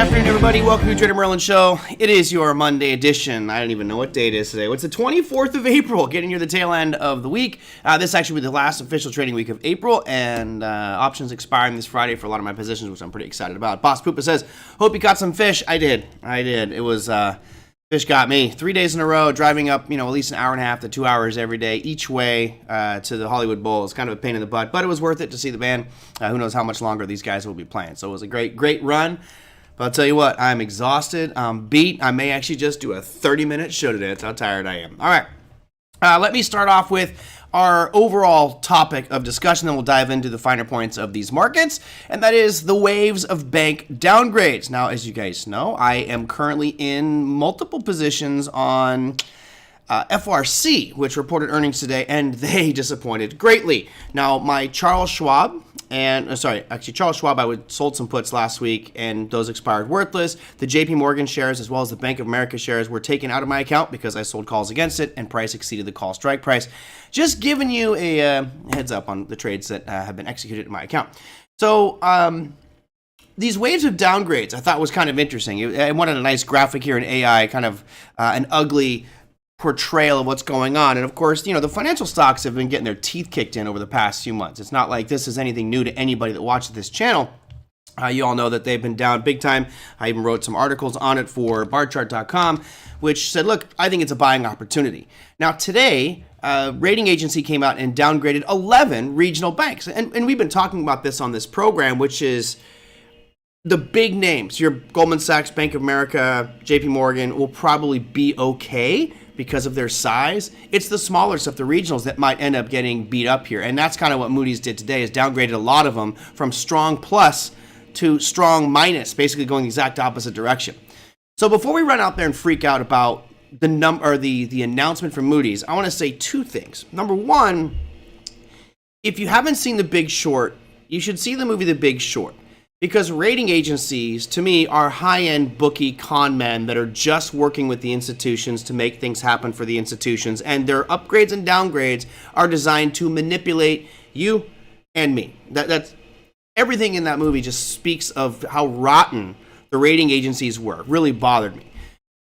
afternoon, everybody. Welcome to TraderMerlin Show. It is your Monday edition. I don't even know what date it is today. It's the 24th of April, getting near the tail end of the week. This actually will be the last official trading week of April, and options expiring this Friday for a lot of my positions, which I'm pretty excited about. Boss Poopa says, hope you caught some fish. I did. It was, fish got me. 3 days in a row, driving up, at least an hour and a half to 2 hours every day, each way to the Hollywood Bowl. It's kind of a pain in the butt, but it was worth it to see the band. Who knows how much longer these guys will be playing. So it was a great run. But I'll tell you what, I'm exhausted, I'm beat. I may actually just do a 30-minute show today. That's how tired I am. All right, let me start off with our overall topic of discussion, then we'll dive into the finer points of these markets, and that is the waves of bank downgrades. Now, as you guys know, I am currently in multiple positions on FRC, which reported earnings today, and they disappointed greatly. Now, my Charles Schwab, Charles Schwab, I sold some puts last week, and those expired worthless. The JP Morgan shares, as well as the Bank of America shares, were taken out of my account because I sold calls against it, and price exceeded the call strike price. Just giving you a heads up on the trades that have been executed in my account. So, these waves of downgrades I thought was kind of interesting. I wanted a nice graphic here in AI, kind of an ugly portrayal of what's going on. And of course, the financial stocks have been getting their teeth kicked in over the past few months. It's not like this is anything new to anybody that watches this channel. You all know that they've been down big time. I even wrote some articles on it for barchart.com, which said, look, I think it's a buying opportunity. Now today, a rating agency came out and downgraded 11 regional banks. And we've been talking about this on this program, which is the big names. Your Goldman Sachs, Bank of America, JP Morgan will probably be okay because of their size. It's the smaller stuff, the regionals, that might end up getting beat up here. And that's kind of what Moody's did today, is downgraded a lot of them from strong plus to strong minus, basically going the exact opposite direction. So before we run out there and freak out about the announcement from Moody's, I want to say two things. Number one, if you haven't seen The Big Short, you should see the movie The Big Short. Because rating agencies, to me, are high-end bookie con men that are just working with the institutions to make things happen for the institutions. And their upgrades and downgrades are designed to manipulate you and me. That's everything in that movie just speaks of how rotten the rating agencies were. It really bothered me.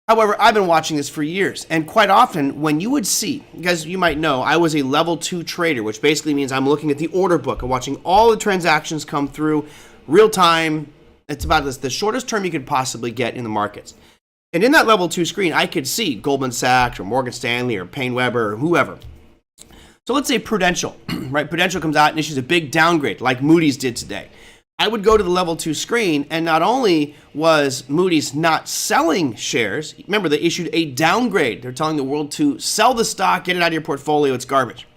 However, I've been watching this for years. And quite often, when you would see, because you might know, I was a level 2 trader, which basically means I'm looking at the order book and watching all the transactions come through real time. It's about the shortest term you could possibly get in the markets. And in that level 2 screen, I could see Goldman Sachs or Morgan Stanley or Payne Weber or whoever. So let's say Prudential, right? Prudential comes out and issues a big downgrade like Moody's did today. I would go to the level 2 screen, and not only was Moody's not selling shares, remember they issued a downgrade. They're telling the world to sell the stock, get it out of your portfolio, it's garbage.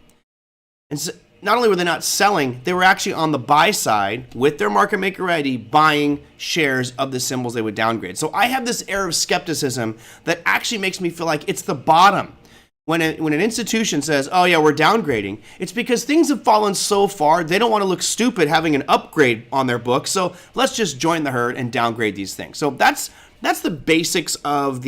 And so, not only were they not selling, they were actually on the buy side with their market maker ID buying shares of the symbols they would downgrade. So I have this air of skepticism that actually makes me feel like it's the bottom. When an institution says, oh yeah, we're downgrading, it's because things have fallen so far, they don't want to look stupid having an upgrade on their book. So let's just join the herd and downgrade these things. So that's the basics of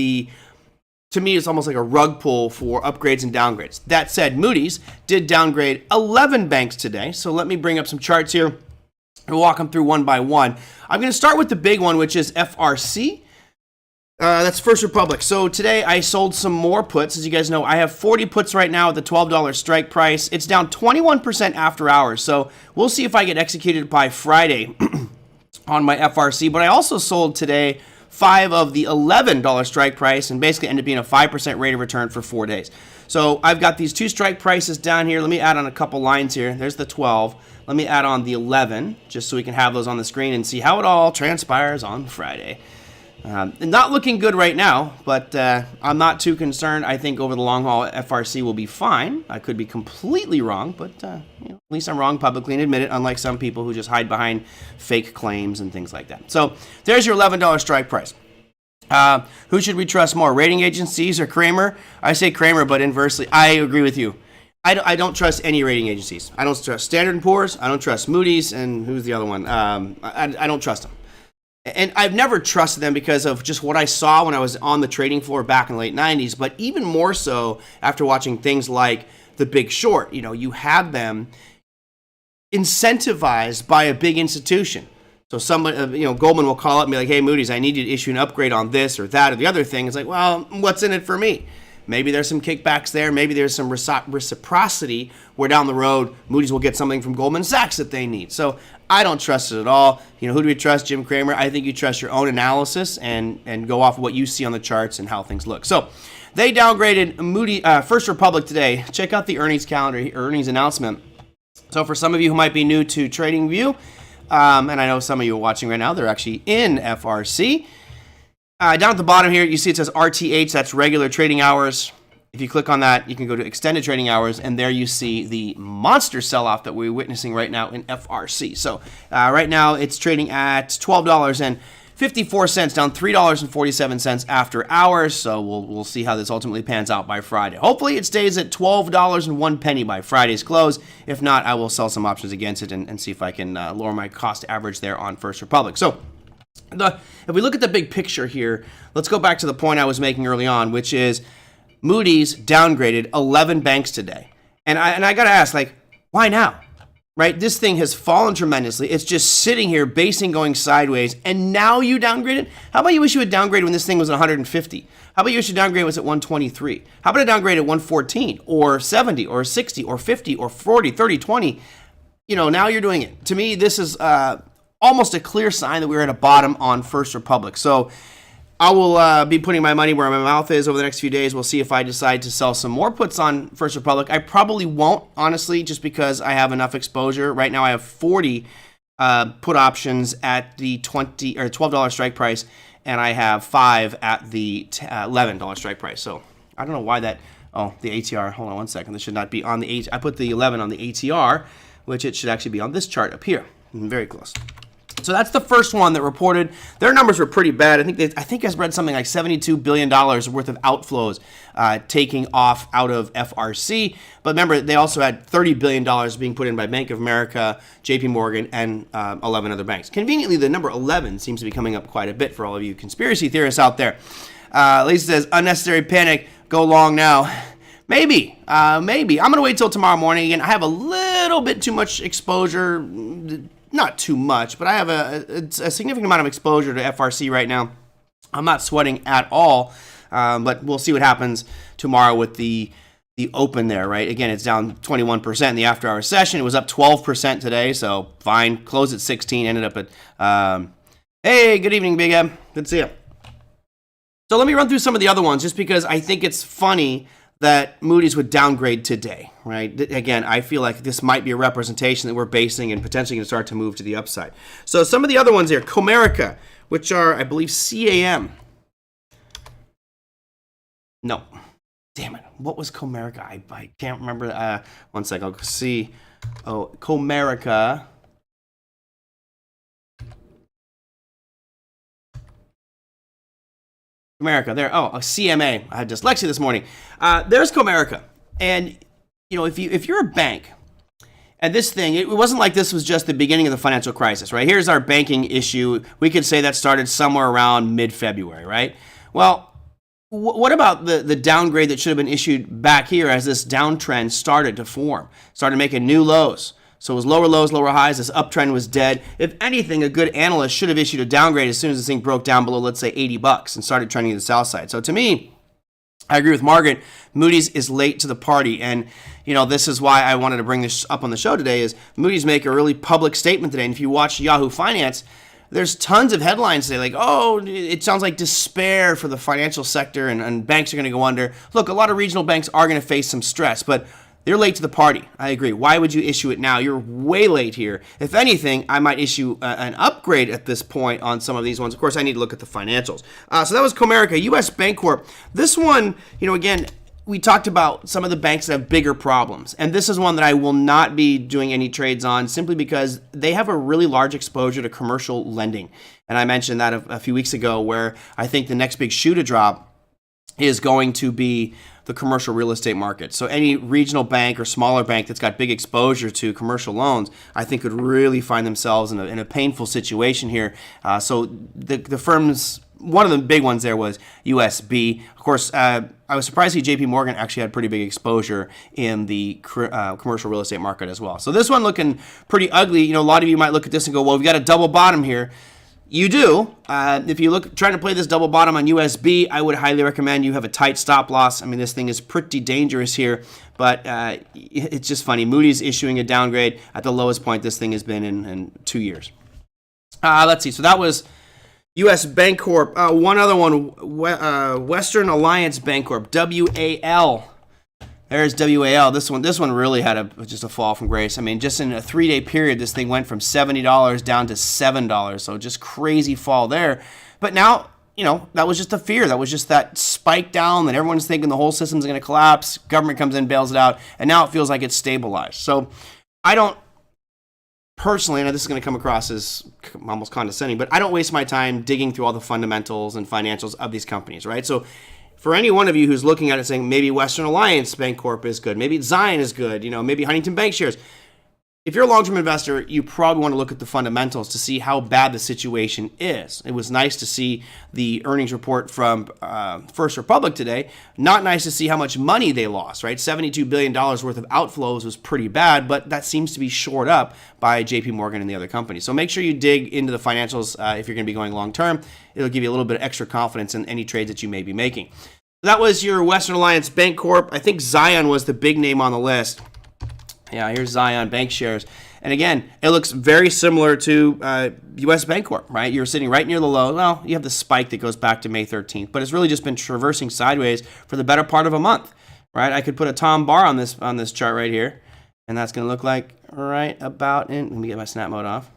to me, it's almost like a rug pull for upgrades and downgrades. That said, Moody's did downgrade 11 banks today. So let me bring up some charts here and walk them through one by one. I'm going to start with the big one, which is FRC. That's First Republic. So today I sold some more puts. As you guys know, I have 40 puts right now at the $12 strike price. It's down 21% after hours. So we'll see if I get executed by Friday on my FRC. But I also sold today 5 of the $11 strike price and basically ended up being a 5% rate of return for 4 days. So I've got these 2 strike prices down here. Let me add on a couple lines here. There's the 12. Let me add on the 11 just so we can have those on the screen and see how it all transpires on Friday. Not looking good right now, but I'm not too concerned. I think over the long haul, FRC will be fine. I could be completely wrong, but at least I'm wrong publicly and admit it, unlike some people who just hide behind fake claims and things like that. So there's your $11 strike price. Who should we trust more, rating agencies or Kramer? I say Kramer, but inversely, I agree with you. I don't trust any rating agencies. I don't trust Standard & Poor's. I don't trust Moody's. And who's the other one? I don't trust them. And I've never trusted them because of just what I saw when I was on the trading floor back in the late 90s, but even more so after watching things like The Big Short. You have them incentivized by a big institution. So somebody, Goldman will call up and be like, hey, Moody's, I need you to issue an upgrade on this or that or the other thing. It's like, well, what's in it for me? Maybe there's some kickbacks there. Maybe there's some reciprocity where down the road, Moody's will get something from Goldman Sachs that they need. So I don't trust it at all. Who do we trust? Jim Cramer. I think you trust your own analysis and go off of what you see on the charts and how things look. So they downgraded Moody, First Republic today. Check out the earnings calendar, earnings announcement. So for some of you who might be new to TradingView, and I know some of you are watching right now, they're actually in FRC. Down at the bottom here, you see it says RTH, that's regular trading hours. If you click on that, you can go to extended trading hours, and there you see the monster sell-off that we're witnessing right now in FRC. So right now, it's trading at $12.54, down $3.47 after hours. So we'll see how this ultimately pans out by Friday. Hopefully, it stays at $12.01 by Friday's close. If not, I will sell some options against it and see if I can lower my cost average there on First Republic. So if we look at the big picture here, let's go back to the point I was making early on, which is Moody's downgraded 11 banks today. And I got to ask, why now? Right? This thing has fallen tremendously. It's just sitting here, basing going sideways, and now you downgrade it? How about you wish you had downgraded when this thing was at 150? How about you wish you downgrade when it was at 123? How about a downgrade at 114 or 70 or 60 or 50 or 40, 30, 20? Now you're doing it. To me, this is almost a clear sign that we're at a bottom on First Republic. So I will be putting my money where my mouth is over the next few days. We'll see if I decide to sell some more puts on First Republic. I probably won't, honestly, just because I have enough exposure. Right now I have 40 put options at the $12 strike price, and I have 5 at the $11 strike price. So I don't know why that, the ATR, hold on one second. This should not be on the, I put the 11 on the ATR, which it should actually be on this chart up here. Very close. So that's the first one that reported. Their numbers were pretty bad. I think I read something like $72 billion worth of outflows taking off out of FRC. But remember, they also had $30 billion being put in by Bank of America, JP Morgan, and 11 other banks. Conveniently, the number 11 seems to be coming up quite a bit for all of you conspiracy theorists out there. Lisa says, unnecessary panic, go long now. Maybe. I'm going to wait till tomorrow morning. Again, I have a little bit too much exposure. Not too much, but I have a significant amount of exposure to FRC right now. I'm not sweating at all, but we'll see what happens tomorrow with the open there, right? Again, it's down 21% in the after-hour session. It was up 12% today, so fine. Closed at 16, ended up at, hey, good evening, Big M. Good to see you. So let me run through some of the other ones, just because I think it's funny that Moody's would downgrade today, right? Again, I feel like this might be a representation that we're basing and potentially going to start to move to the upside. So some of the other ones here, Comerica, which are, I believe, CAM. No. Damn it. What was Comerica? I can't remember. One second. I'll see. Oh, Comerica. Comerica, there. Oh, CMA. I had dyslexia this morning. There's Comerica, and if you're a bank, and this thing, it wasn't like this was just the beginning of the financial crisis, right? Here's our banking issue. We could say that started somewhere around mid-February, right? Well, what about the downgrade that should have been issued back here as this downtrend started to form, started making new lows? So it was lower lows, lower highs. This uptrend was dead. If anything, a good analyst should have issued a downgrade as soon as this thing broke down below, let's say, $80 and started trending to the south side. So to me, I agree with Margaret. Moody's is late to the party. And, this is why I wanted to bring this up on the show today is Moody's make a really public statement today. And if you watch Yahoo Finance, there's tons of headlines today like, oh, it sounds like despair for the financial sector and banks are going to go under. Look, a lot of regional banks are going to face some stress, but they're late to the party. I agree. Why would you issue it now? You're way late here. If anything, I might issue an upgrade at this point on some of these ones. Of course, I need to look at the financials. So that was Comerica, U.S. Bancorp. This one, again, we talked about some of the banks that have bigger problems. And this is one that I will not be doing any trades on simply because they have a really large exposure to commercial lending. And I mentioned that a few weeks ago where I think the next big shoe to drop is going to be the commercial real estate market. So any regional bank or smaller bank that's got big exposure to commercial loans, I think could really find themselves in a painful situation here. So the firms one of the big ones there was USB. Of course, I was surprised to see JP Morgan actually had pretty big exposure in the commercial real estate market as well. So this one looking pretty ugly. You know, a lot of you might look at this and go, well, we've got a double bottom here. You do. If you look trying to play this double bottom on USB, I would highly recommend you have a tight stop loss. I mean, this thing is pretty dangerous here, but it's just funny. Moody's issuing a downgrade at the lowest point this thing has been in 2 years. Let's see. So that was U.S. Bancorp. One other one, Western Alliance Bancorp, WAL. There's WAL. This one really had just a fall from grace. I mean, just in a 3-day period, this thing went from $70 down to $7. So just crazy fall there. But now, you know, that was just a fear. That was just that spike down that everyone's thinking the whole system's going to collapse. Government comes in, bails it out, and now it feels like it's stabilized. So I don't personally, and this is going to come across as almost condescending, but I don't waste my time digging through all the fundamentals and financials of these companies, right? So for any one of you who's looking at it saying maybe Western Alliance Bancorp is good, maybe Zion is good, you know, maybe Huntington Bank shares. If you're a long-term investor, you probably want to look at the fundamentals to see how bad the situation is. It was nice to see the earnings report from First Republic today. Not nice to see how much money they lost, right? $72 billion worth of outflows was pretty bad, but that seems to be shored up by JP Morgan and the other companies. So make sure you dig into the financials if you're going to be going long-term. It'll give you a little bit of extra confidence in any trades that you may be making. That was your Western Alliance Bancorp. I think Zion was the big name on the list. Yeah, here's Zion Bank shares. And again, it looks very similar to U.S. Bancorp, right? You're sitting right near the low. Well, you have the spike that goes back to May 13th, but it's really just been traversing sideways for the better part of a month, right? I could put a Tom bar on this chart right here, and that's going to look like right about in. Let me get my snap mode off.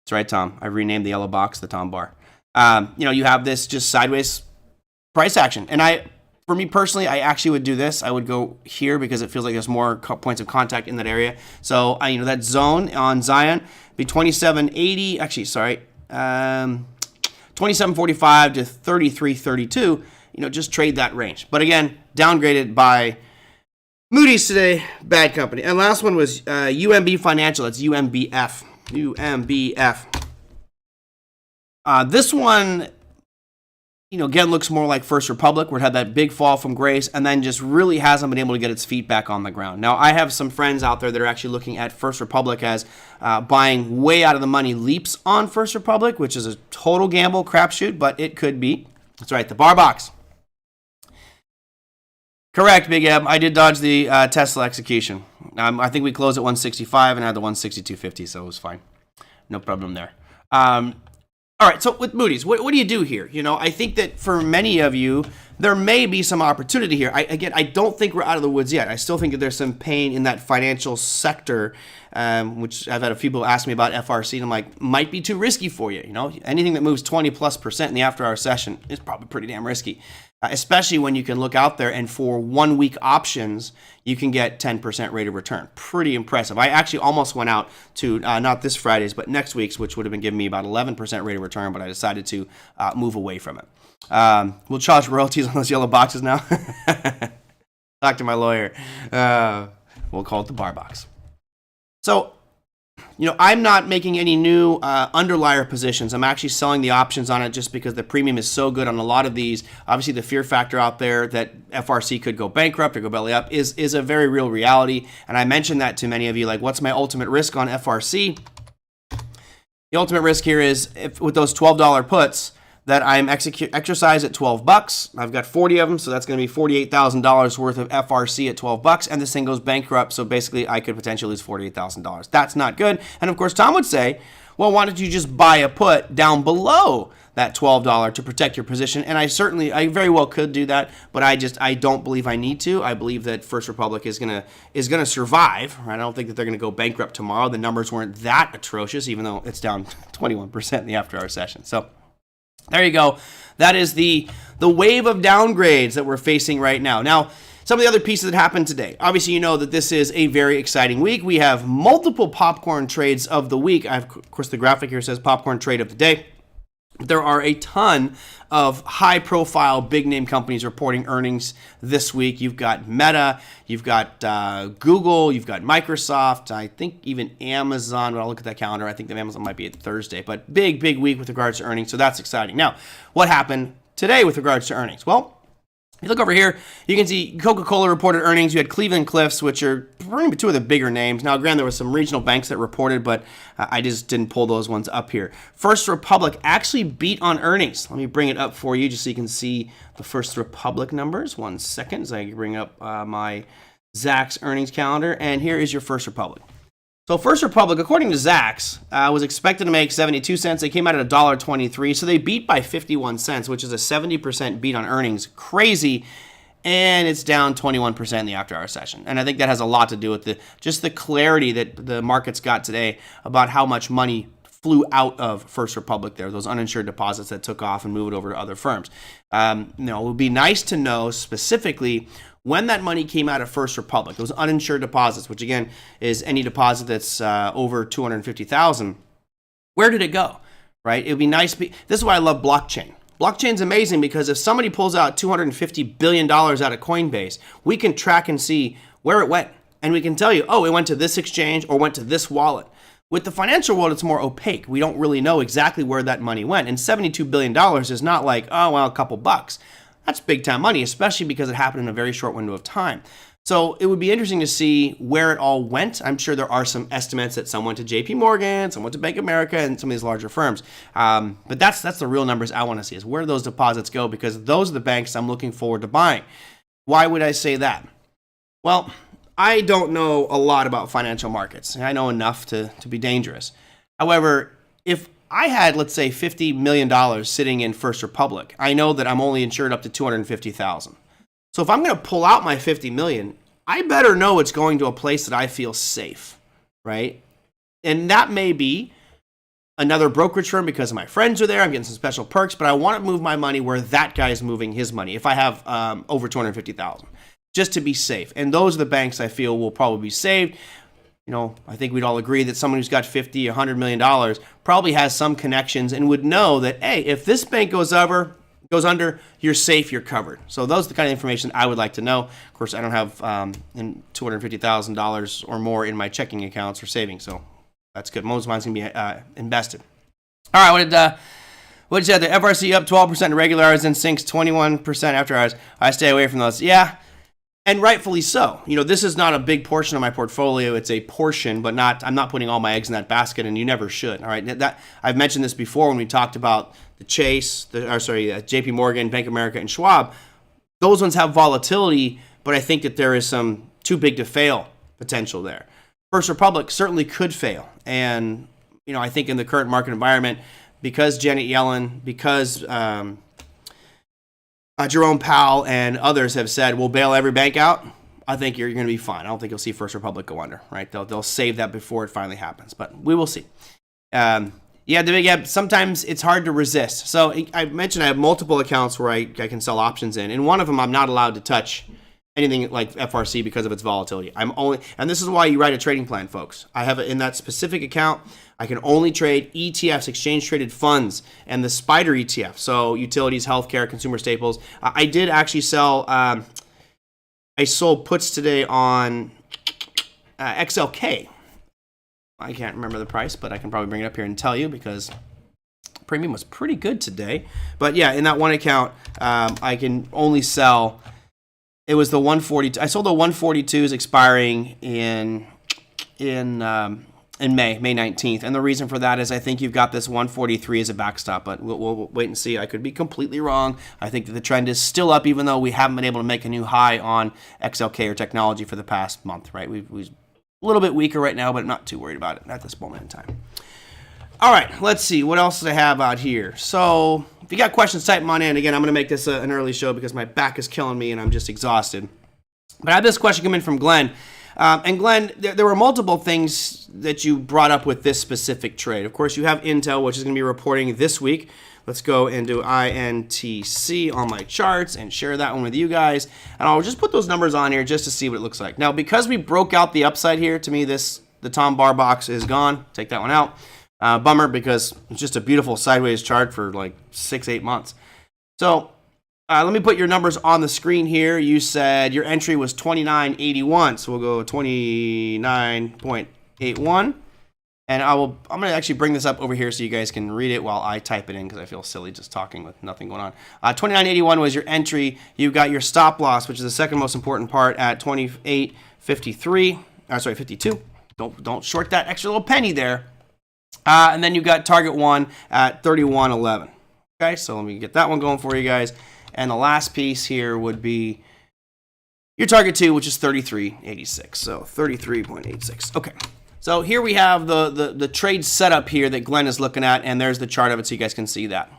That's right, Tom. I renamed the yellow box the Tom bar. You know, you have this just sideways price action, and for me personally, I actually would do this. I would go here because it feels like there's more points of contact in that area. So, you know, that zone on Zion be 27.80. Actually, sorry, 27.45 to 33.32. You know, just trade that range. But again, downgraded by Moody's today. Bad company. And last one was UMB Financial. That's UMBF. UMBF. This one, you know, again, looks more like First Republic, where it had that big fall from grace and then just really hasn't been able to get its feet back on the ground. Now, I have some friends out there that are actually looking at First Republic as buying way out of the money leaps on First Republic, which is a total gamble, crapshoot, but it could be. That's right, the bar box. Correct, Big M. I did dodge the Tesla execution. I think we closed at 165 and had the 162.50, so it was fine. No problem there. All right, so with Moody's, what do you do here? You know, I think that for many of you, there may be some opportunity here. I don't think we're out of the woods yet. I still think that there's some pain in that financial sector, which I've had a few people ask me about FRC, and I'm like, might be too risky for you. You know, anything that moves 20+% in the after-hour session is probably pretty damn risky, especially when you can look out there and for 1 week options, you can get 10% rate of return. Pretty impressive. I actually almost went out to not this Friday's, but next week's, which would have been giving me about 11% rate of return, but I decided to move away from it. We'll charge royalties on those yellow boxes now. Talk to my lawyer. We'll call it the bar box. So, you know, I'm not making any new underlier positions. I'm actually selling the options on it just because the premium is so good on a lot of these. Obviously, the fear factor out there that FRC could go bankrupt or go belly up is a very real reality. And I mentioned that to many of you, like, what's my ultimate risk on FRC? The ultimate risk here is if with those $12 puts that I'm exercise at $12. I've got 40 of them, so that's going to be $48,000 worth of FRC at $12, and this thing goes bankrupt, so basically I could potentially lose $48,000. That's not good. And of course, Tom would say, well, why don't you just buy a put down below that $12 to protect your position? And I very well could do that, but I don't believe I need to. I believe that First Republic is gonna survive. Right? I don't think that they're gonna go bankrupt tomorrow. The numbers weren't that atrocious, even though it's down 21% in the after-hour session. So there you go. That is the wave of downgrades that we're facing right now. Now, some of the other pieces that happened today. Obviously, you know that this is a very exciting week. We have multiple popcorn trades of the week. Of course, the graphic here says popcorn trade of the day. There are a ton of high-profile, big-name companies reporting earnings this week. You've got Meta, you've got Google, you've got Microsoft, I think even Amazon. When I look at that calendar, I think that Amazon might be at Thursday. But big week with regards to earnings, so that's exciting. Now, what happened today with regards to earnings? Well, if you look over here, you can see Coca-Cola reported earnings. You had Cleveland Cliffs, which are probably two of the bigger names. Now, granted, there were some regional banks that reported, but I just didn't pull those ones up here. First Republic actually beat on earnings. Let me bring it up for you just so you can see the First Republic numbers. 1 second as I bring up my Zacks earnings calendar. And here is your First Republic. So First Republic, according to Zacks, was expected to make 72 cents. They came out at $1.23, so they beat by 51 cents, which is a 70% beat on earnings. Crazy, and it's down 21% in the after-hour session. And I think that has a lot to do with just the clarity that the markets got today about how much money flew out of First Republic there, those uninsured deposits that took off and moved over to other firms. It would be nice to know specifically when that money came out of First Republic, those uninsured deposits, which again is any deposit that's over $250,000, where did it go, right? It would be nice. This is why I love blockchain. Blockchain's amazing because if somebody pulls out $250 billion out of Coinbase, we can track and see where it went. And we can tell you, oh, it went to this exchange or went to this wallet. With the financial world, it's more opaque. We don't really know exactly where that money went. And $72 billion is not like, oh, well, a couple bucks. That's big time money, especially because it happened in a very short window of time. So it would be interesting to see where it all went. I'm sure there are some estimates that some went to JP Morgan, some went to Bank of America, and some of these larger firms. But that's the real numbers I want to see, is where those deposits go, because those are the banks I'm looking forward to buying. Why would I say that? Well, I don't know a lot about financial markets. I know enough to be dangerous. However, if I had, let's say, $50 million sitting in First Republic, I know that I'm only insured up to $250,000. So if I'm going to pull out my $50 million, I better know it's going to a place that I feel safe, right? And that may be another brokerage firm because my friends are there. I'm getting some special perks, but I want to move my money where that guy is moving his money if I have over $250,000, just to be safe. And those are the banks I feel will probably be saved. You know, I think we'd all agree that someone who's got $50, $100 million probably has some connections and would know that, hey, if this bank goes under, you're safe, you're covered. So those are the kind of information I would like to know. Of course, I don't have $250,000 or more in my checking accounts or savings, so that's good. Most of mine's going to be invested. All right, what did you say? The FRC up 12% in regular hours and sinks 21% after hours. I stay away from those. Yeah. And rightfully so. You know, this is not a big portion of my portfolio. It's a portion, but I'm not putting all my eggs in that basket, and you never should. All right. I've mentioned this before when we talked about the JP Morgan, Bank of America, and Schwab. Those ones have volatility, but I think that there is some too big to fail potential there. First Republic certainly could fail. And, you know, I think in the current market environment, because Janet Yellen, because Jerome Powell and others have said, we'll bail every bank out, I think you're going to be fine. I don't think you'll see First Republic go under, right? They'll save that before it finally happens, but we will see. Sometimes it's hard to resist. So I mentioned I have multiple accounts where I can sell options in, and one of them I'm not allowed to touch anything like FRC because of its volatility. And this is why you write a trading plan, folks. I have in that specific account, I can only trade ETFs, exchange-traded funds, and the SPDR ETF, so utilities, healthcare, consumer staples. I did actually sell, I sold puts today on XLK. I can't remember the price, but I can probably bring it up here and tell you because premium was pretty good today. But yeah, in that one account, I can only sell, it was the 142. I sold the 142s expiring in May 19th. And the reason for that is I think you've got this 143 as a backstop, but we'll wait and see. I could be completely wrong. I think that the trend is still up, even though we haven't been able to make a new high on XLK or technology for the past month, right? We've a little bit weaker right now, but I'm not too worried about it at this moment in time. All right, let's see. What else do I have out here? So if you got questions, type them on in. Again, I'm going to make this an early show because my back is killing me and I'm just exhausted. But I have this question come in from Glenn. And Glenn, there were multiple things that you brought up with this specific trade. Of course, you have Intel, which is going to be reporting this week. Let's go and do INTC on my charts and share that one with you guys. And I'll just put those numbers on here just to see what it looks like. Now, because we broke out the upside here, to me, the Tom Bar box is gone. Take that one out. Bummer, because it's just a beautiful sideways chart for like 6-8 months. So let me put your numbers on the screen here. You said your entry was 29.81, so we'll go 29.81. And I'm going to actually bring this up over here so you guys can read it while I type it in, because I feel silly just talking with nothing going on. 29.81 was your entry. You've got your stop loss, which is the second most important part, at 28.53. Sorry, 52. Don't short that extra little penny there. And then you've got target 1 at 31.11. Okay, so let me get that one going for you guys. And the last piece here would be your target 2, which is 33.86. So 33.86. Okay. So here we have the trade setup here that Glenn is looking at, and there's the chart of it so you guys can see that.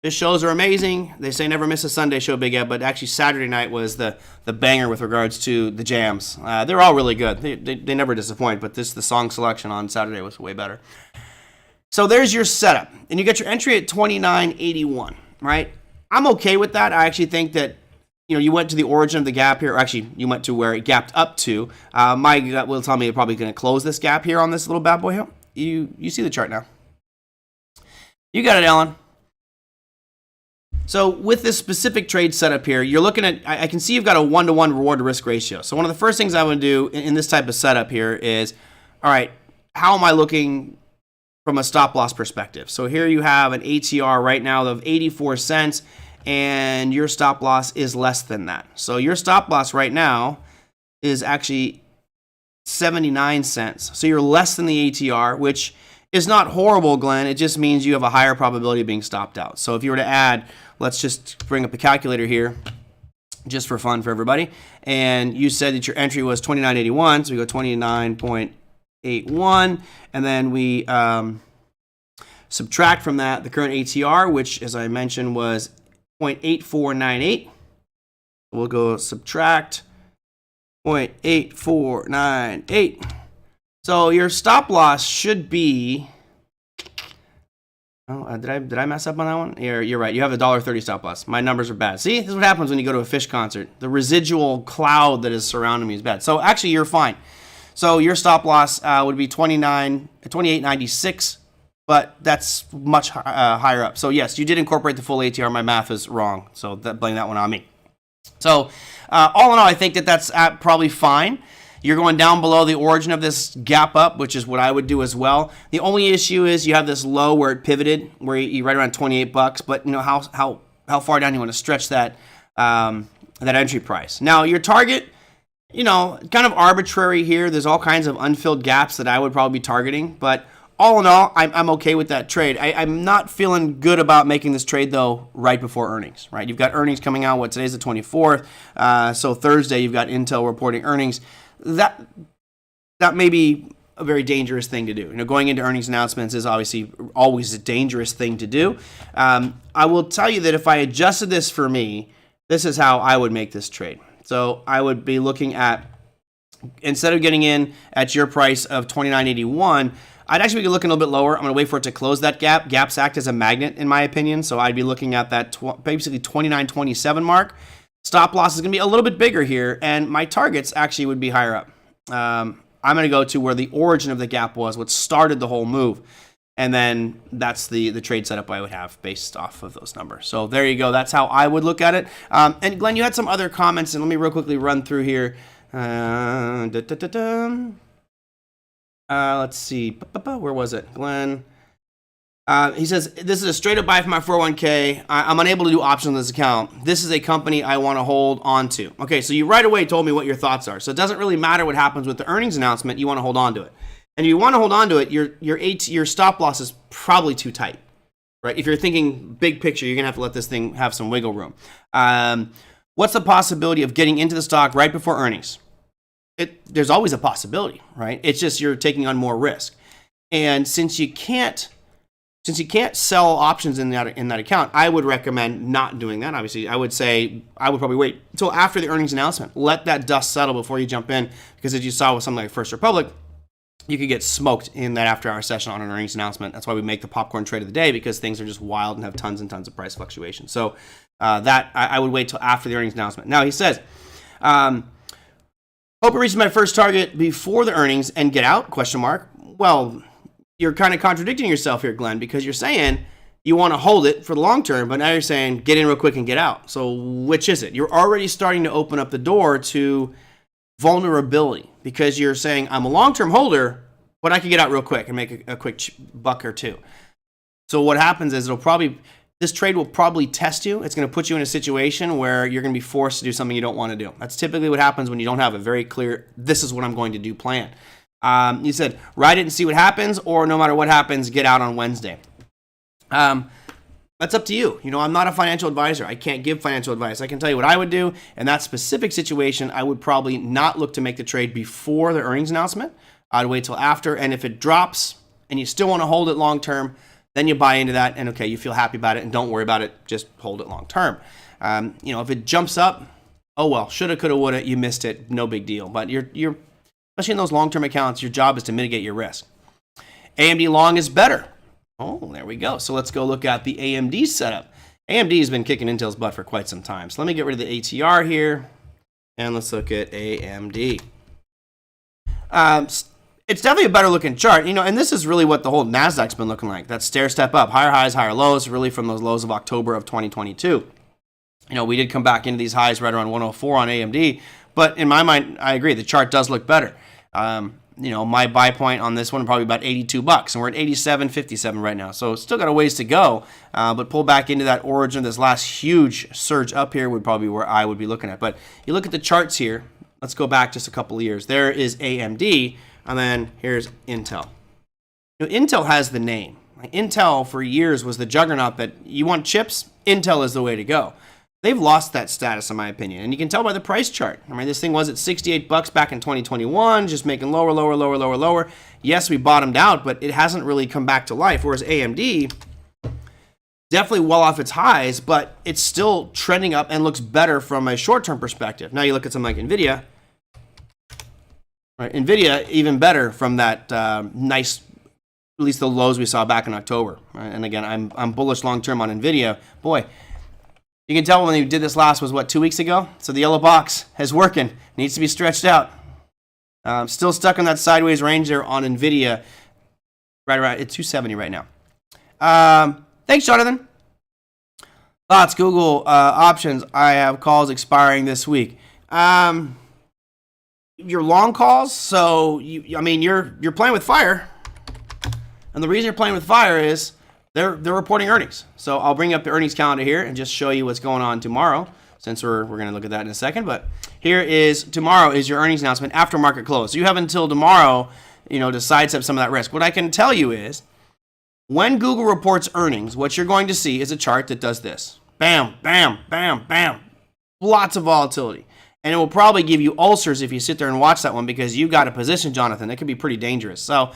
His shows are amazing. They say never miss a Sunday show, Big Ed, but actually Saturday night was the banger with regards to the jams. They're all really good. They never disappoint, but the song selection on Saturday was way better. So there's your setup, and you get your entry at 29.81, right? I'm okay with that. I actually think that you went to the origin of the gap here, or actually you went to where it gapped up to. My gut will tell me you're probably going to close this gap here on this little bad boy here. You see the chart now. You got it, Ellen. So with this specific trade setup here, you're looking at, I can see you've got a 1-to-1 reward to risk ratio. So one of the first things I would do in this type of setup here is, all right, how am I looking from a stop loss perspective? So here you have an ATR right now of 84 cents. And your stop loss is less than that. So your stop loss right now is actually 79 cents. So you're less than the ATR, which is not horrible, Glenn. It just means you have a higher probability of being stopped out. So if you were to add, let's just bring up the calculator here, just for fun for everybody. And you said that your entry was 29.81, so we go 29.81, and then we subtract from that the current ATR, which, as I mentioned, was 0.8498. We'll go subtract 0.8498. So your stop loss should be. Oh, did I mess up on that one? You're right. You have a $1.30 stop loss. My numbers are bad. See, this is what happens when you go to a Fish concert. The residual cloud that is surrounding me is bad. So actually, you're fine. So your stop loss would be 28.96. But that's much higher up. So yes, you did incorporate the full ATR. My math is wrong, so blame that one on me. So all in all, I think that's probably fine. You're going down below the origin of this gap up, which is what I would do as well. The only issue is you have this low where it pivoted, where you're right around $28. But how far down you want to stretch that entry price. Now your target, kind of arbitrary here. There's all kinds of unfilled gaps that I would probably be targeting, but all in all, I'm okay with that trade. I'm not feeling good about making this trade, though, right before earnings, right? You've got earnings coming out. Today's the 24th. So Thursday, you've got Intel reporting earnings. That may be a very dangerous thing to do. Going into earnings announcements is obviously always a dangerous thing to do. I will tell you that if I adjusted this for me, this is how I would make this trade. So I would be looking at, instead of getting in at your price of $29.81, I'd actually be looking a little bit lower. I'm going to wait for it to close that gap. Gaps act as a magnet, in my opinion. So I'd be looking at that basically 29.27 mark. Stop loss is going to be a little bit bigger here, and my targets actually would be higher up. I'm going to go to where the origin of the gap was, what started the whole move. And then that's the trade setup I would have based off of those numbers. So there you go. That's how I would look at it. And Glenn, you had some other comments, and let me real quickly run through here. Let's see. Where was it? Glenn. He says, this is a straight up buy for my 401k. I'm unable to do options on this account. This is a company I want to hold on to. Okay, so you right away told me what your thoughts are. So it doesn't really matter what happens with the earnings announcement. You want to hold on to it. And if you want to hold on to it, your stop loss is probably too tight, right? If you're thinking big picture, you're going to have to let this thing have some wiggle room. What's the possibility of getting into the stock right before earnings? There's always a possibility, right? It's just you're taking on more risk. And since you can't sell options in that account, I would recommend not doing that. Obviously, I would say I would probably wait until after the earnings announcement. Let that dust settle before you jump in, because as you saw with something like First Republic, you could get smoked in that after-hour session on an earnings announcement. That's why we make the popcorn trade of the day, because things are just wild and have tons and tons of price fluctuation. So that I would wait till after the earnings announcement. Now he says, hope it reaches my first target before the earnings and get out? Question mark. Well, you're kind of contradicting yourself here, Glenn, because you're saying you want to hold it for the long term, but now you're saying get in real quick and get out. So which is it? You're already starting to open up the door to vulnerability because you're saying I'm a long-term holder, but I can get out real quick and make a quick buck or two. So what happens is this trade will probably test you. It's going to put you in a situation where you're going to be forced to do something you don't want to do. That's typically what happens when you don't have a very clear, this is what I'm going to do plan. You said, ride it and see what happens, or no matter what happens, get out on Wednesday. That's up to you. I'm not a financial advisor. I can't give financial advice. I can tell you what I would do. In that specific situation, I would probably not look to make the trade before the earnings announcement. I'd wait till after. And if it drops and you still want to hold it long term, then you buy into that and okay, you feel happy about it and don't worry about it. Just hold it long term. If it jumps up, oh well, shoulda, coulda, woulda, you missed it. No big deal. But you're especially in those long-term accounts, your job is to mitigate your risk. AMD long is better. Oh, there we go. So let's go look at the AMD setup. AMD has been kicking Intel's butt for quite some time. So let me get rid of the ATR here, and let's look at AMD. It's definitely a better looking chart, and this is really what the whole NASDAQ's been looking like. That stair step up, higher highs, higher lows, really from those lows of October of 2022. We did come back into these highs right around 104 on AMD, but in my mind, I agree, the chart does look better. My buy point on this one probably about $82, and we're at 87.57 right now. So still got a ways to go, but pull back into that origin. This last huge surge up here would probably be where I would be looking at. But you look at the charts here. Let's go back just a couple of years. There is AMD, and then here's Intel. Intel has the name. Intel for years was the juggernaut that you want chips, Intel is the way to go. They've lost that status, in my opinion, and you can tell by the price chart. This thing was at $68 back in 2021, just making lower, lower, lower, lower, lower. Yes, we bottomed out, but it hasn't really come back to life, whereas AMD, definitely well off its highs, but it's still trending up and looks better from a short-term perspective. Now you look at something like NVIDIA. Right, NVIDIA, even better from that nice, at least the lows we saw back in October. Right? And again, I'm bullish long-term on NVIDIA. Boy, you can tell when you did this last was, 2 weeks ago? So the yellow box is working. Needs to be stretched out. Still stuck in that sideways range there on NVIDIA. Right around, it's 270 right now. Thanks, Jonathan. Thoughts, Google options. I have calls expiring this week. Your long calls, so you're playing with fire. And the reason you're playing with fire is they're reporting earnings. So I'll bring up the earnings calendar here and just show you what's going on tomorrow, since we're going to look at that in a second. But here is tomorrow is your earnings announcement after market close. So you have until tomorrow, to sidestep some of that risk. What I can tell you is when Google reports earnings, what you're going to see is a chart that does this. Bam, bam, bam, bam. Lots of volatility. And it will probably give you ulcers if you sit there and watch that one because you've got a position, Jonathan. It could be pretty dangerous. So,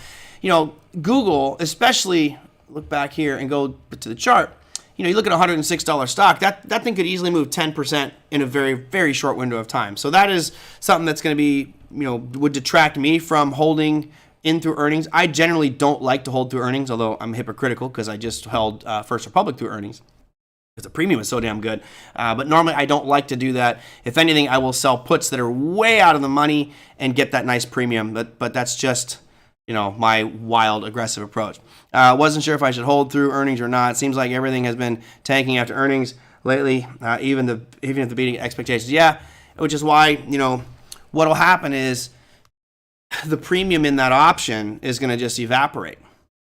Google, especially, look back here and go to the chart. You look at a $106 stock, that thing could easily move 10% in a very, very short window of time. So that is something that's going to be, would detract me from holding in through earnings. I generally don't like to hold through earnings, although I'm hypocritical because I just held First Republic through earnings because the premium is so damn good. But normally I don't like to do that. If anything, I will sell puts that are way out of the money and get that nice premium. But that's just, my wild, aggressive approach. Wasn't sure if I should hold through earnings or not. It seems like everything has been tanking after earnings lately, even if the beating expectations. Yeah, which is why, what will happen is the premium in that option is going to just evaporate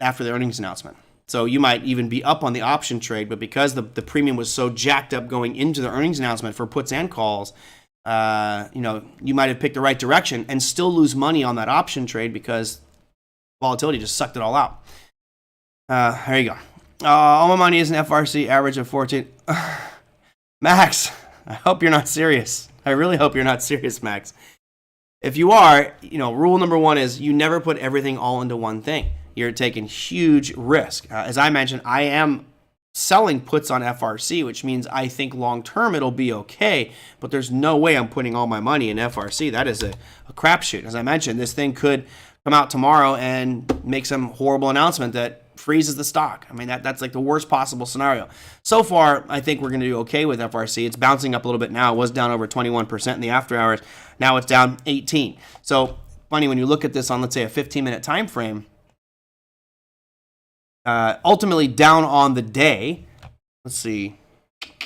after the earnings announcement. So you might even be up on the option trade, but because the premium was so jacked up going into the earnings announcement for puts and calls, you might have picked the right direction and still lose money on that option trade because volatility just sucked it all out. There you go. All my money is in FRC, average of 14. Max, I hope you're not serious. I really hope you're not serious, Max. If you are, rule number one is you never put everything all into one thing. You're taking huge risk. As I mentioned, I am selling puts on FRC, which means I think long-term it'll be okay, but there's no way I'm putting all my money in FRC. That is a crapshoot. As I mentioned, this thing could come out tomorrow and make some horrible announcement that freezes the stock. That's like the worst possible scenario. So far, I think we're going to do okay with FRC. It's bouncing up a little bit now. It was down over 21% in the after hours. Now it's down 18. So funny when you look at this on, let's say, a 15-minute time frame, ultimately down on the day. Let's see.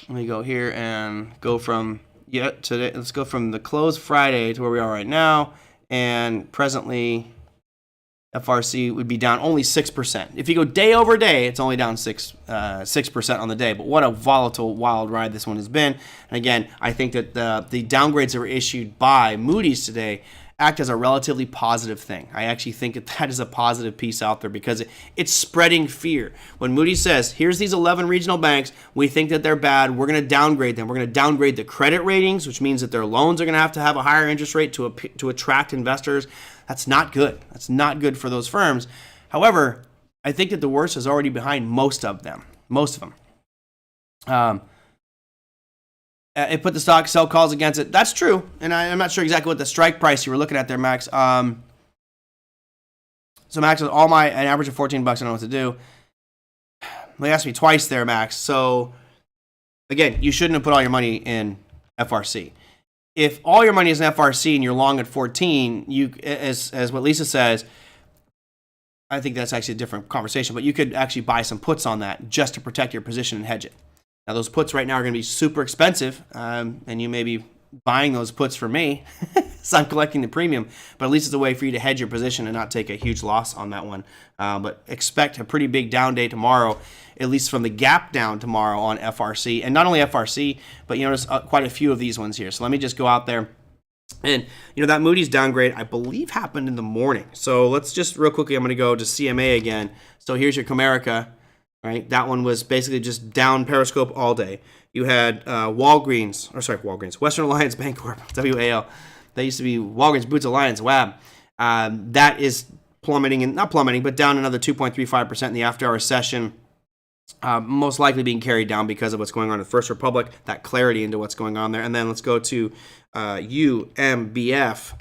Let me go here and go from today. Let's go from the close Friday to where we are right now, and presently FRC would be down only 6%. If you go day over day, it's only down 6% on the day. But what a volatile, wild ride this one has been. And again, I think that the downgrades that were issued by Moody's today act as a relatively positive thing. I actually think that is a positive piece out there because it's spreading fear. When Moody says, here's these 11 regional banks, we think that they're bad, we're going to downgrade them. We're going to downgrade the credit ratings, which means that their loans are going to have a higher interest rate to attract investors. That's not good. That's not good for those firms. However, I think that the worst is already behind most of them. It put the stock sell calls against it. That's true. And I'm not sure exactly what the strike price you were looking at there, Max. So Max, with an average of $14, I don't know what to do. They asked me twice there, Max. So again, you shouldn't have put all your money in FRC. If all your money is in FRC and you're long at 14, you, as what Lisa says, I think that's actually a different conversation, but you could actually buy some puts on that just to protect your position and hedge it. Now, those puts right now are going to be super expensive, and you may be buying those puts for me, so I'm collecting the premium, but at least it's a way for you to hedge your position and not take a huge loss on that one. But expect a pretty big down day tomorrow, at least from the gap down tomorrow on FRC, and not only FRC, but you notice quite a few of these ones here. So let me just go out there. And, that Moody's downgrade, I believe, happened in the morning. So let's just real quickly, I'm going to go to CMA again. So here's your Comerica. Right, that one was basically just down Periscope all day. You had Western Alliance Bancorp, WAL. That used to be Walgreens Boots Alliance, WAB. That is plummeting, not plummeting, but down another 2.35% in the after-hour session. Most likely being carried down because of what's going on at First Republic, that clarity into what's going on there. And then let's go to UMBF,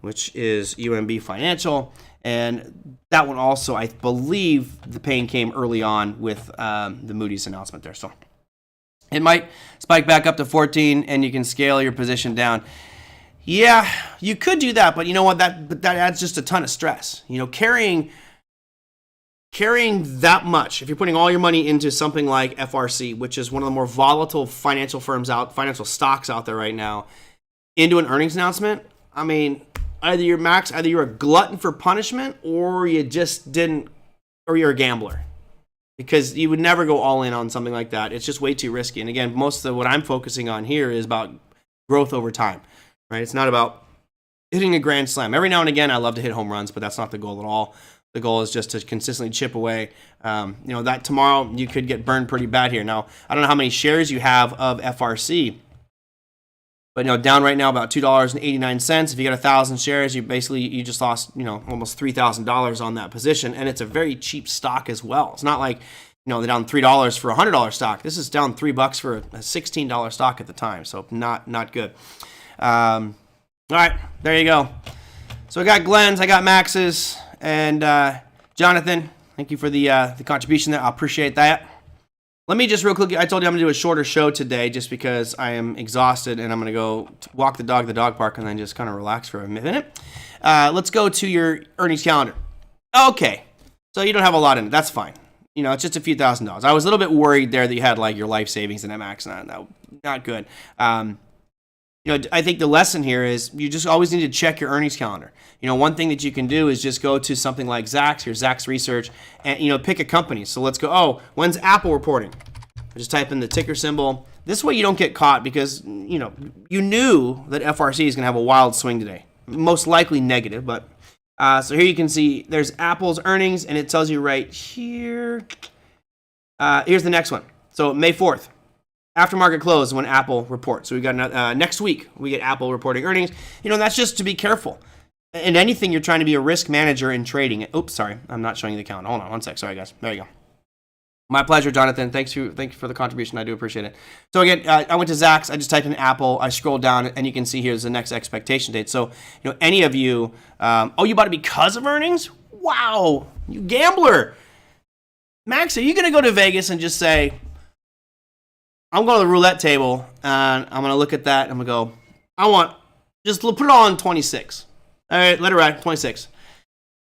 which is UMB Financial. And that one also, I believe the pain came early on with the Moody's announcement there. So it might spike back up to 14 and you can scale your position down. Yeah, you could do that, but you know what? That adds just a ton of stress. Carrying that much, if you're putting all your money into something like FRC, which is one of the more volatile financial stocks out there right now, into an earnings announcement, I mean, either you're a glutton for punishment, or you just didn't, or you're a gambler, because you would never go all in on something like that. It's just way too risky. And again, most of what I'm focusing on here is about growth over time, right? It's not about hitting a grand slam. Every now and again, I love to hit home runs, but that's not the goal at all. The goal is just to consistently chip away. That tomorrow you could get burned pretty bad here. Now, I don't know how many shares you have of FRC, but down right now about $2.89. If you got 1,000 shares, you just lost almost $3,000 on that position, and it's a very cheap stock as well. It's not like they're down $3 for a $100 stock. This is down $3 for a $16 stock at the time, so not good. All right, there you go. So I got Glenn's, I got Max's, and Jonathan. Thank you for the contribution there. I appreciate that. Let me just real quick, I told you I'm going to do a shorter show today just because I am exhausted and I'm going to go walk the dog at the dog park and then just kind of relax for a minute. Let's go to your earnings calendar. Okay, so you don't have a lot in it. That's fine. It's just a few $1,000s. I was a little bit worried there that you had like your life savings in MX. Not good. I think the lesson here is you just always need to check your earnings calendar. One thing that you can do is just go to something like Zacks, your Zacks Research, and pick a company. So let's go, when's Apple reporting? Just type in the ticker symbol. This way you don't get caught because, you knew that FRC is going to have a wild swing today. Most likely negative, but so here you can see there's Apple's earnings, and it tells you right here. Here's the next one. So May 4th. After market close when Apple reports. So we got next week, we get Apple reporting earnings. That's just to be careful. In anything, you're trying to be a risk manager in trading. Oops, sorry. I'm not showing you the calendar. Hold on one sec. Sorry, guys. There you go. My pleasure, Jonathan. Thank you for the contribution. I do appreciate it. So again, I went to Zacks. I just typed in Apple. I scrolled down, and you can see here's the next expectation date. So, any of you, you bought it because of earnings? Wow, you gambler. Max, are you going to go to Vegas and just say, I'm going to the roulette table, and I'm going to look at that, and I'm going to go, just put it on 26. All right, let it ride, 26.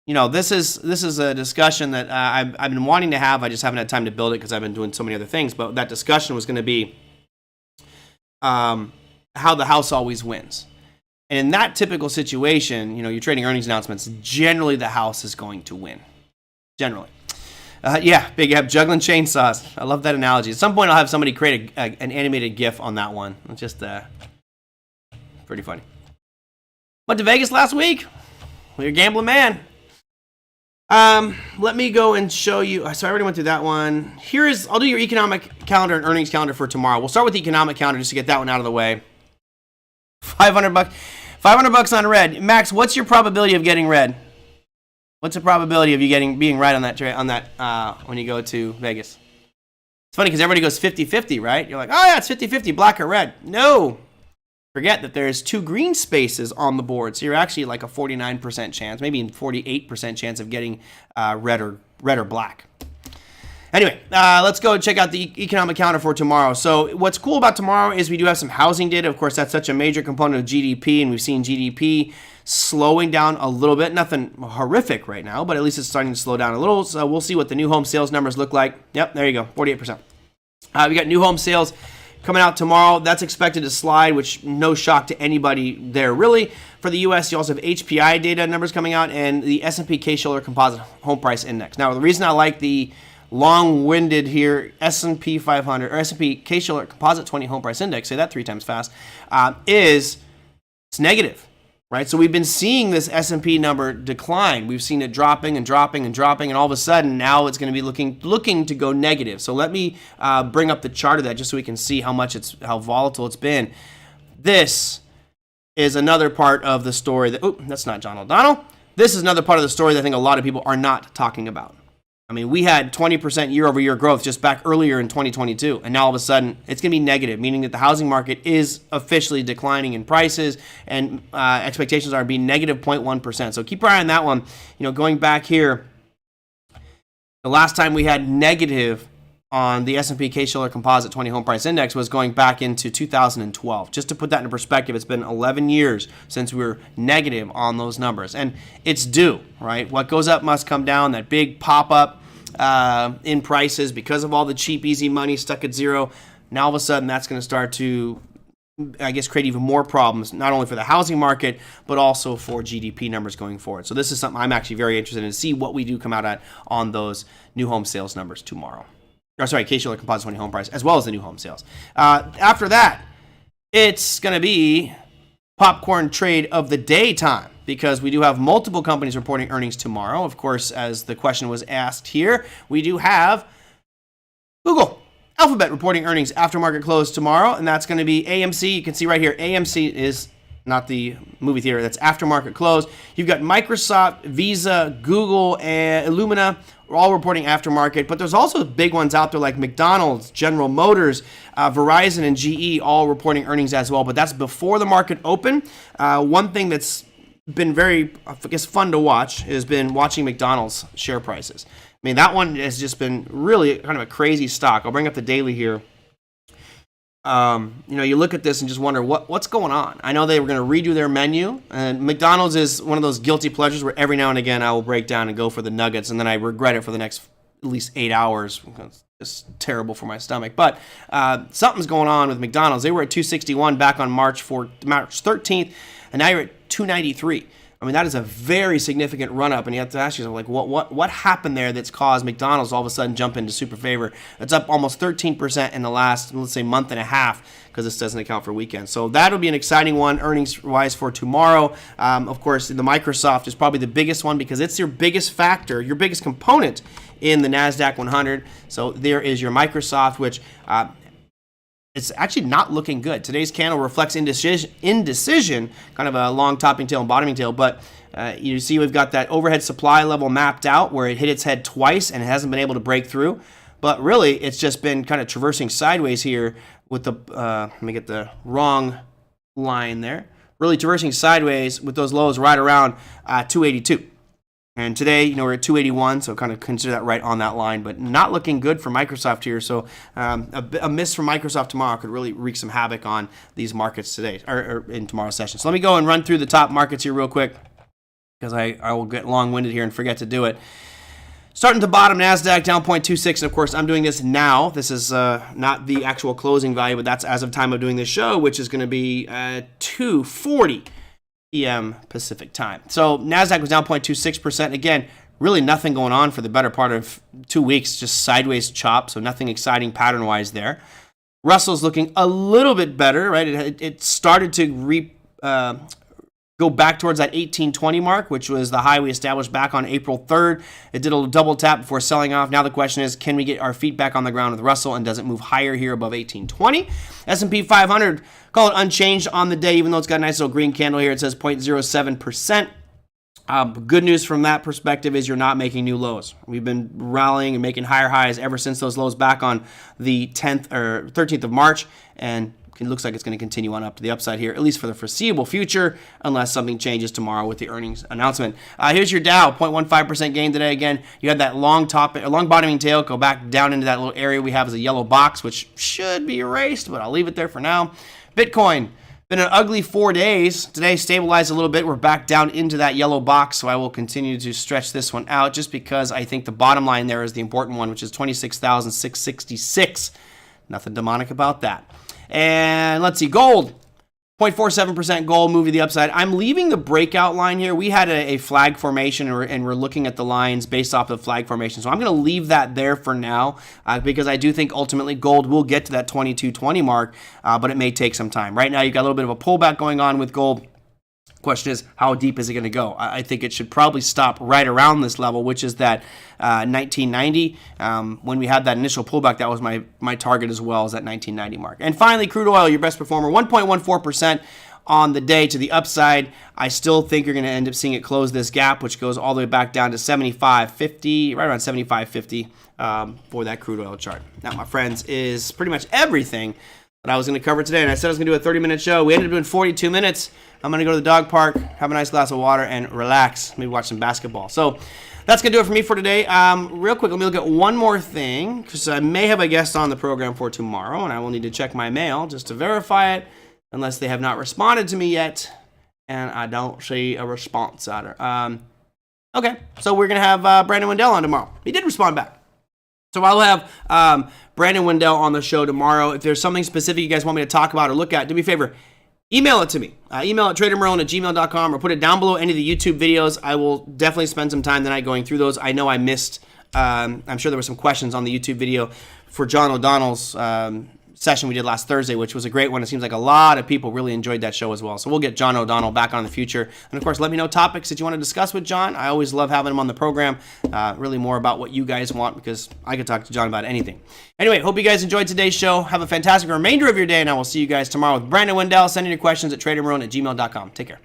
this is a discussion that I've been wanting to have. I just haven't had time to build it because I've been doing so many other things. But that discussion was going to be how the house always wins. And in that typical situation, you're trading earnings announcements, generally the house is going to win. Generally. Yeah, Big Ab, juggling chainsaws. I love that analogy. At some point, I'll have somebody create an animated GIF on that one. It's just pretty funny. Went to Vegas last week. You're a gambling man. Let me go and show you. So I already went through that one. I'll do your economic calendar and earnings calendar for tomorrow. We'll start with the economic calendar just to get that one out of the way. $500. $500 on red. Max, what's your probability of getting red? What's the probability of you being right on that when you go to Vegas? It's funny because everybody goes 50-50, right? You're like, oh yeah, it's 50-50, black or red. No. Forget that there's 2 green spaces on the board. So you're actually like a 49% chance, maybe a 48% chance of getting red or black. Anyway, let's go check out the economic calendar for tomorrow. So what's cool about tomorrow is we do have some housing data. Of course, that's such a major component of GDP, and we've seen GDP slowing down a little bit. Nothing horrific right now, but at least it's starting to slow down a little. So we'll see what the new home sales numbers look like. Yep, there you go, 48%. We got new home sales coming out tomorrow. That's expected to slide, which no shock to anybody there, really. For the U.S., you also have HPI data numbers coming out and the S&P Case-Shiller Composite Home Price Index. Now, the reason I like the long-winded here S&P 500 or S&P Case-Shiller Composite 20 Home Price Index, say that 3 times fast, is it's negative, right? So we've been seeing this S&P number decline. We've seen it dropping and dropping and dropping, and all of a sudden now it's going to be looking to go negative. So let me bring up the chart of that just so we can see how volatile it's been. This is another part of the story that's not John O'Donnell. This is another part of the story that I think a lot of people are not talking about. I mean, we had 20% year-over-year growth just back earlier in 2022, and now all of a sudden it's going to be negative, meaning that the housing market is officially declining in prices, and expectations are being negative 0.1%. So keep your eye on that one. Going back here, the last time we had negative on the S&P Case-Shiller Composite 20 Home Price Index was going back into 2012. Just to put that into perspective, it's been 11 years since we were negative on those numbers. And it's due, right? What goes up must come down. That big pop-up in prices because of all the cheap, easy money stuck at zero. Now, all of a sudden, that's going to start to, create even more problems, not only for the housing market, but also for GDP numbers going forward. So this is something I'm actually very interested in to see what we do come out at on those new home sales numbers tomorrow. Case-Shiller Composite 20 Home Price, as well as the new home sales. After that, it's going to be popcorn trade of the day time because we do have multiple companies reporting earnings tomorrow. Of course, as the question was asked here, we do have Google, Alphabet reporting earnings after market close tomorrow, and that's going to be AMC. You can see right here, AMC is not the movie theater, that's after market close. You've got Microsoft, Visa, Google, and Illumina. We're all reporting aftermarket, but there's also big ones out there like McDonald's, General Motors, Verizon, and GE all reporting earnings as well, but that's before the market open. One thing that's been very, fun to watch has been watching McDonald's share prices. I mean, that one has just been really kind of a crazy stock. I'll bring up the daily here. You look at this and just wonder what's going on. I know they were going to redo their menu, and McDonald's is one of those guilty pleasures where every now and again I will break down and go for the nuggets, and then I regret it for the next at least 8 hours. It's terrible for my stomach. But something's going on with McDonald's. They were at 261 back on March 13th, and now you're at 293. I mean, that is a very significant run-up, and you have to ask yourself, what happened there that's caused McDonald's all of a sudden jump into super favor? It's up almost 13% in the last, let's say, month and a half, because this doesn't account for weekends. So that'll be an exciting one, earnings-wise, for tomorrow. Of course, the Microsoft is probably the biggest one because it's your biggest factor, your biggest component in the NASDAQ 100. So there is your Microsoft, which it's actually not looking good. Today's candle reflects indecision, kind of a long topping tail and bottoming tail, but you see we've got that overhead supply level mapped out where it hit its head twice and it hasn't been able to break through. But really, it's just been kind of traversing sideways here with the, let me get the wrong line there, really traversing sideways with those lows right around 282. And today, we're at 281, so kind of consider that right on that line, but not looking good for Microsoft here. So a miss from Microsoft tomorrow could really wreak some havoc on these markets today, or in tomorrow's session. So let me go and run through the top markets here real quick. because I will get long-winded here and forget to do it. Starting to bottom, NASDAQ down 0.26. And of course, I'm doing this now. This is not the actual closing value, but that's as of time of doing this show, which is going to be 2:40 p.m. Pacific time. So NASDAQ was down 0.26%. Again, really nothing going on for the better part of 2 weeks, just sideways chop, so nothing exciting pattern-wise there. Russell's looking a little bit better, right? It started to go back towards that 1820 mark, which was the high we established back on April 3rd. It did a little double tap before selling off. Now the question is, can we get our feet back on the ground with Russell, and does it move higher here above 1820? S&P 500, call it unchanged on the day, even though it's got a nice little green candle here. It says 0.07%. Good news from that perspective is you're not making new lows. We've been rallying and making higher highs ever since those lows back on the 10th or 13th of March, and it looks like it's going to continue on up to the upside here, at least for the foreseeable future, unless something changes tomorrow with the earnings announcement. Here's your Dow, 0.15% gain today. Again, you had that long bottoming tail go back down into that little area we have as a yellow box, which should be erased, but I'll leave it there for now. Bitcoin. Been an ugly 4 days. Today stabilized a little bit. We're back down into that yellow box, so I will continue to stretch this one out just because I think the bottom line there is the important one, which is 26,666. Nothing demonic about that. And let's see, gold. 0.47% gold, move to the upside. I'm leaving the breakout line here. We had a flag formation, and we're looking at the lines based off of the flag formation. So I'm going to leave that there for now because I do think ultimately gold will get to that 2220 mark, but it may take some time. Right now, you've got a little bit of a pullback going on with gold. Question is, how deep is it going to go? I think it should probably stop right around this level, which is that 1990. When we had that initial pullback, that was my target as well, as that 1990 mark. And finally, crude oil, your best performer, 1.14% on the day to the upside. I still think you're going to end up seeing it close this gap, which goes all the way back down to 75.50, right around 75.50 for that crude oil chart. That, my friends, is pretty much everything that I was going to cover today. And I said I was going to do a 30-minute show. We ended up doing 42 minutes. I'm going to go to the dog park, have a nice glass of water, and relax. Maybe watch some basketball. So that's going to do it for me for today. Real quick, let me look at one more thing, because I may have a guest on the program for tomorrow, and I will need to check my mail just to verify it, unless they have not responded to me yet, and I don't see a response out of okay, so we're going to have Brandon Wendell on tomorrow. He did respond back. So I'll have Brandon Wendell on the show tomorrow. If there's something specific you guys want me to talk about or look at, do me a favor. Email it to me. Email at TraderMerlin@gmail.com or put it down below any of the YouTube videos. I will definitely spend some time tonight going through those. I know I missed, I'm sure there were some questions on the YouTube video for John O'Donnell's session we did last Thursday, which was a great one. It seems like a lot of people really enjoyed that show as well. So we'll get John O'Donnell back on in the future. And of course, let me know topics that you want to discuss with John. I always love having him on the program. Really more about what you guys want, because I could talk to John about anything. Anyway, hope you guys enjoyed today's show. Have a fantastic remainder of your day, and I will see you guys tomorrow with Brandon Wendell. Send in your questions at TraderMerlin@gmail.com. Take care.